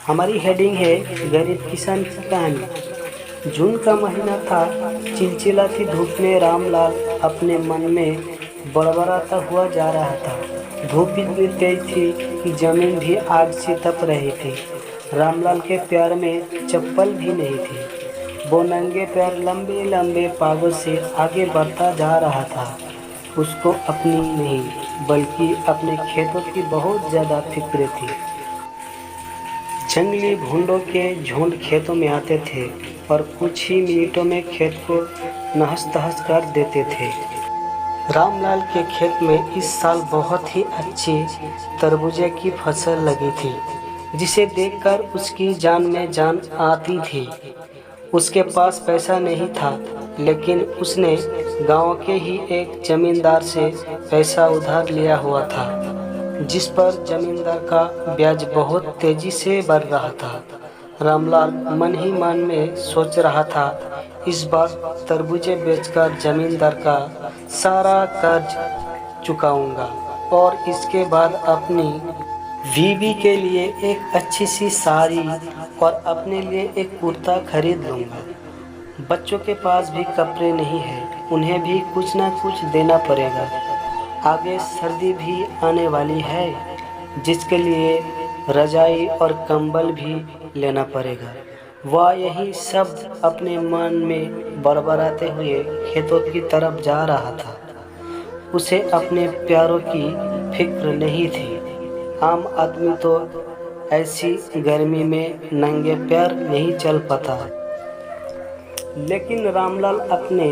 हमारी हेडिंग है गरीब किसान की कहानी। जून का महीना था। चिलचिलाती धूप में रामलाल अपने मन में बड़बड़ाता हुआ जा रहा था। धूप इतनी तेज थी कि जमीन भी आग से तप रही थी। रामलाल के पैर में चप्पल भी नहीं थी। वो नंगे पैर लंबे लंबे पागों से आगे बढ़ता जा रहा था। उसको अपनी नहीं बल्कि अपने खेतों की बहुत ज़्यादा फिक्र थी। जंगली भूंडों के झुंड खेतों में आते थे और कुछ ही मिनटों में खेत को नहस तहस कर देते थे। रामलाल के खेत में इस साल बहुत ही अच्छी तरबूजे की फसल लगी थी, जिसे देखकर उसकी जान में जान आती थी। उसके पास पैसा नहीं था, लेकिन उसने गांव के ही एक जमींदार से पैसा उधार लिया हुआ था, जिस पर जमींदार का ब्याज बहुत तेजी से बढ़ रहा था। रामलाल मन ही मन में सोच रहा था, इस बार तरबूजे बेचकर जमींदार का सारा कर्ज चुकाऊंगा और इसके बाद अपनी बीवी के लिए एक अच्छी सी साड़ी और अपने लिए एक कुर्ता खरीद लूंगा। बच्चों के पास भी कपड़े नहीं हैं, उन्हें भी कुछ ना कुछ देना पड़ेगा। आगे सर्दी भी आने वाली है, जिसके लिए रजाई और कंबल भी लेना पड़ेगा। वह यही सब अपने मन में बड़बड़ाते हुए खेतों की तरफ जा रहा था। उसे अपने प्यारों की फिक्र नहीं थी। आम आदमी तो ऐसी गर्मी में नंगे पैर नहीं चल पाता, लेकिन रामलाल अपने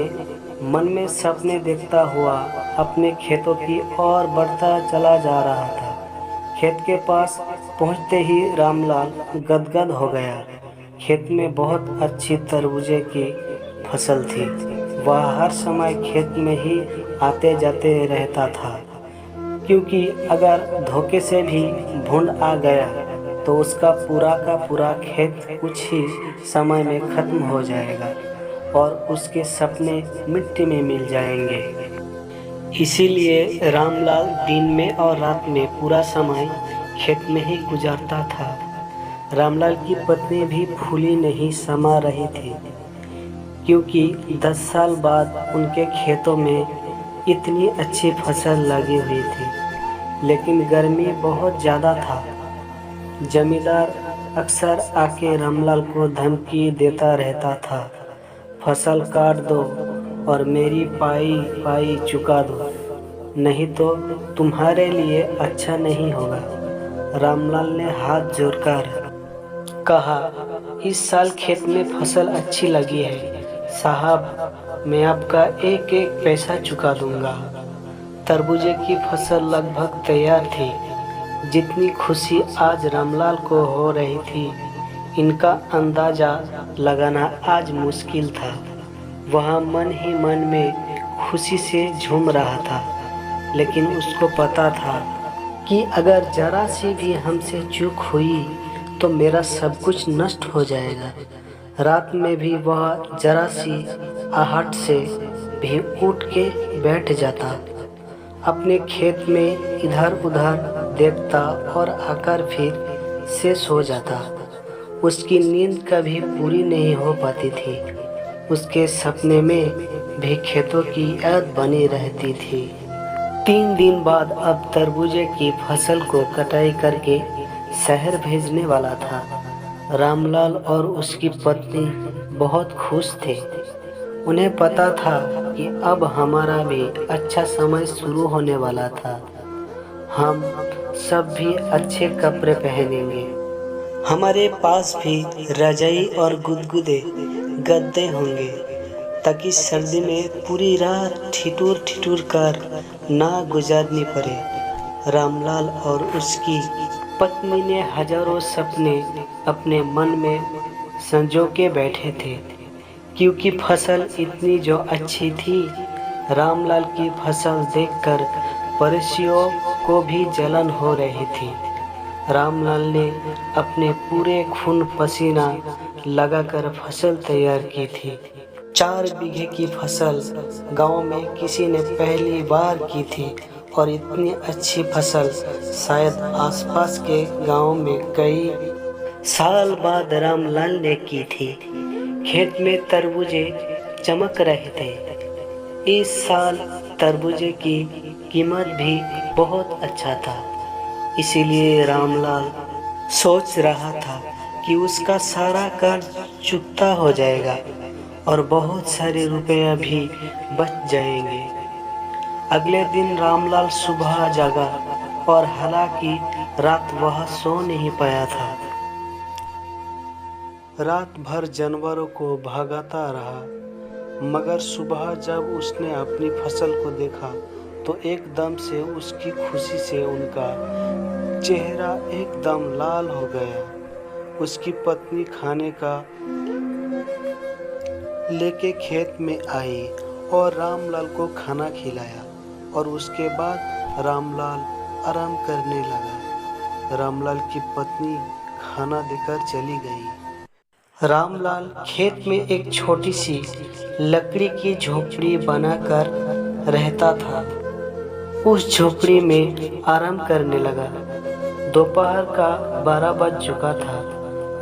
मन में सपने देखता हुआ अपने खेतों की ओर बढ़ता चला जा रहा था। खेत के पास पहुंचते ही रामलाल गदगद हो गया। खेत में बहुत अच्छी तरबूजे की फसल थी। वह हर समय खेत में ही आते जाते रहता था, क्योंकि अगर धोखे से भी भूंड आ गया तो उसका पूरा का पूरा खेत कुछ ही समय में खत्म हो जाएगा और उसके सपने मिट्टी में मिल जाएंगे। इसीलिए रामलाल दिन में और रात में पूरा समय खेत में ही गुजारता था। रामलाल की पत्नी भी फूली नहीं समा रही थी, क्योंकि 10 साल बाद उनके खेतों में इतनी अच्छी फसल लगी हुई थी, लेकिन गर्मी बहुत ज़्यादा था। जमींदार अक्सर आके रामलाल को धमकी देता रहता था, फसल काट दो और मेरी पाई पाई चुका दो, नहीं तो तुम्हारे लिए अच्छा नहीं होगा। रामलाल ने हाथ जोड़कर कहा, इस साल खेत में फसल अच्छी लगी है साहब, मैं आपका एक एक पैसा चुका दूंगा। तरबूजे की फसल लगभग तैयार थी। जितनी खुशी आज रामलाल को हो रही थी, इनका अंदाजा लगाना आज मुश्किल था। वह मन ही मन में खुशी से झूम रहा था, लेकिन उसको पता था कि अगर जरा सी भी हमसे चूक हुई तो मेरा सब कुछ नष्ट हो जाएगा। रात में भी वह जरा सी आहट से भी उठ के बैठ जाता, अपने खेत में इधर उधर देखता और आकर फिर से सो जाता। उसकी नींद कभी पूरी नहीं हो पाती थी। उसके सपने में भी खेतों की याद बनी रहती थी। 3 दिन बाद अब तरबूजे की फसल को कटाई करके शहर भेजने वाला था। रामलाल और उसकी पत्नी बहुत खुश थे। उन्हें पता था कि अब हमारा भी अच्छा समय शुरू होने वाला था। हम सब भी अच्छे कपड़े पहनेंगे। हमारे पास भी रजाई और गुदगुदे गद्दे होंगे, ताकि सर्दी में पूरी रात ठिठुर ठिठुर कर ना गुजारनी पड़े। रामलाल और उसकी पत्नी ने हजारों सपने अपने मन में संजो के बैठे थे, क्योंकि फसल इतनी जो अच्छी थी। रामलाल की फसल देखकर पड़ोसियों को भी जलन हो रही थी। रामलाल ने अपने पूरे खून पसीना लगाकर फसल तैयार की थी। 4 बीघे की फसल गांव में किसी ने पहली बार की थी और इतनी अच्छी फसल शायद आसपास के गांव में कई साल बाद रामलाल ने की थी। खेत में तरबूजे चमक रहे थे। इस साल तरबूजे की कीमत भी बहुत अच्छा था। इसीलिए रामलाल सोच रहा था कि उसका सारा कर्ज चुकता हो जाएगा और बहुत सारे रुपया भी बच जाएंगे। अगले दिन रामलाल सुबह जागा और हालांकि रात वह सो नहीं पाया था। रात भर जानवरों को भगाता रहा, मगर सुबह जब उसने अपनी फसल को देखा तो एकदम से उसकी खुशी से उनका चेहरा एकदम लाल हो गया। उसकी पत्नी खाने का लेके खेत में आई और रामलाल को खाना खिलाया और उसके बाद रामलाल आराम करने लगा। रामलाल की पत्नी खाना देकर चली गई। रामलाल खेत में एक छोटी सी लकड़ी की झोपड़ी बनाकर रहता था। उस झोपड़ी में आराम करने लगा। दोपहर का 12 बज चुका था।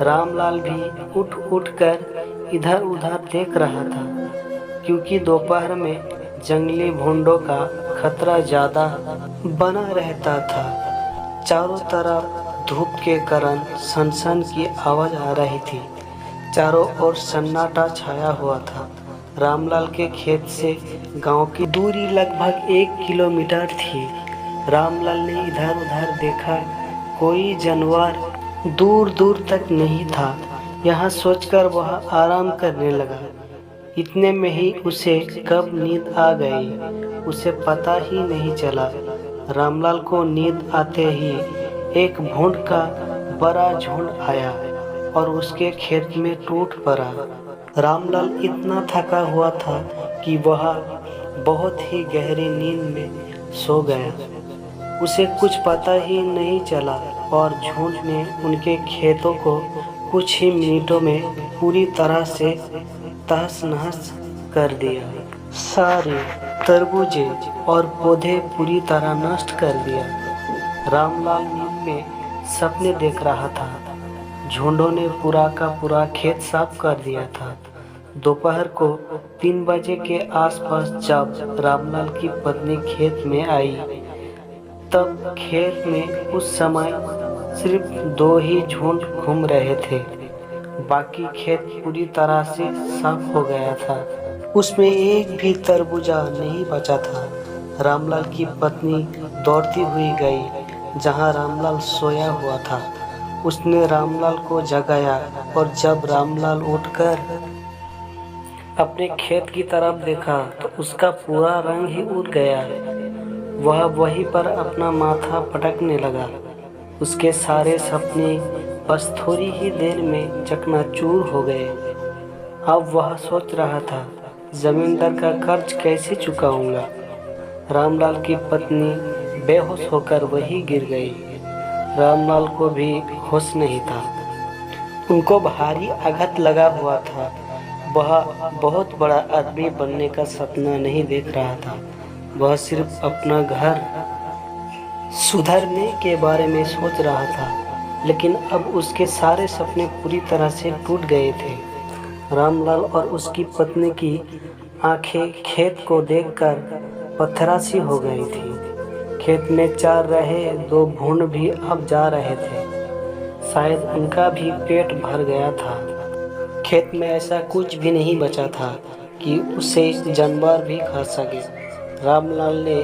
रामलाल भी उठ कर इधर उधर देख रहा था, क्योंकि दोपहर में जंगली भूंडों का खतरा ज़्यादा बना रहता था। चारों तरफ धूप के कारण सनसन की आवाज़ आ रही थी। चारों ओर सन्नाटा छाया हुआ था। रामलाल के खेत से गांव की दूरी लगभग 1 किलोमीटर थी। रामलाल ने इधर उधर देखा, कोई जानवर दूर दूर तक नहीं था। यह सोचकर वह आराम करने लगा। इतने में ही उसे कब नींद आ गई, उसे पता ही नहीं चला। रामलाल को नींद आते ही एक भूंड का बड़ा झुंड आया और उसके खेत में टूट पड़ा। रामलाल इतना थका हुआ था कि वह बहुत ही गहरी नींद में सो गया। उसे कुछ पता ही नहीं चला और झुंड ने उनके खेतों को कुछ ही मिनटों में पूरी तरह से तहस नहस कर दिया। सारे तरबूजे और पौधे पूरी तरह नष्ट कर दिया। रामलाल नींद में सपने देख रहा था। झुंडों ने पूरा का पूरा खेत साफ कर दिया था। दोपहर को 3 बजे के आसपास जब रामलाल की पत्नी खेत में आई, तब खेत में उस समय सिर्फ 2 ही झुंड घूम रहे थे। बाकी खेत पूरी तरह से साफ हो गया था। उसमें एक भी तरबूजा नहीं बचा था। रामलाल की पत्नी दौड़ती हुई गई जहां रामलाल सोया हुआ था। उसने रामलाल को जगाया और जब रामलाल उठकर अपने खेत की तरफ देखा तो उसका पूरा रंग ही उड़ गया। वह वहीं पर अपना माथा पटकने लगा। उसके सारे सपने बस थोड़ी ही देर में चकनाचूर हो गए। अब वह सोच रहा था, जमींदार का कर्ज कैसे चुकाऊंगा। रामलाल की पत्नी बेहोश होकर वहीं गिर गई। रामलाल को भी होश नहीं था। उनको भारी आघात लगा हुआ था। वह बहुत बड़ा आदमी बनने का सपना नहीं देख रहा था। वह सिर्फ अपना घर सुधरने के बारे में सोच रहा था, लेकिन अब उसके सारे सपने पूरी तरह से टूट गए थे। रामलाल और उसकी पत्नी की आंखें खेत को देखकर पत्थरासी हो गई थी। खेत में चर रहे 2 भूंड भी अब जा रहे थे। शायद उनका भी पेट भर गया था। खेत में ऐसा कुछ भी नहीं बचा था कि उसे जानवर भी खा सके। रामलाल ने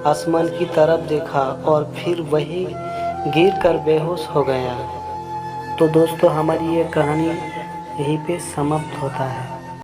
आसमान की तरफ देखा और फिर वही गिरकर बेहोश हो गया। तो दोस्तों, हमारी ये कहानी यहीं पे समाप्त होता है।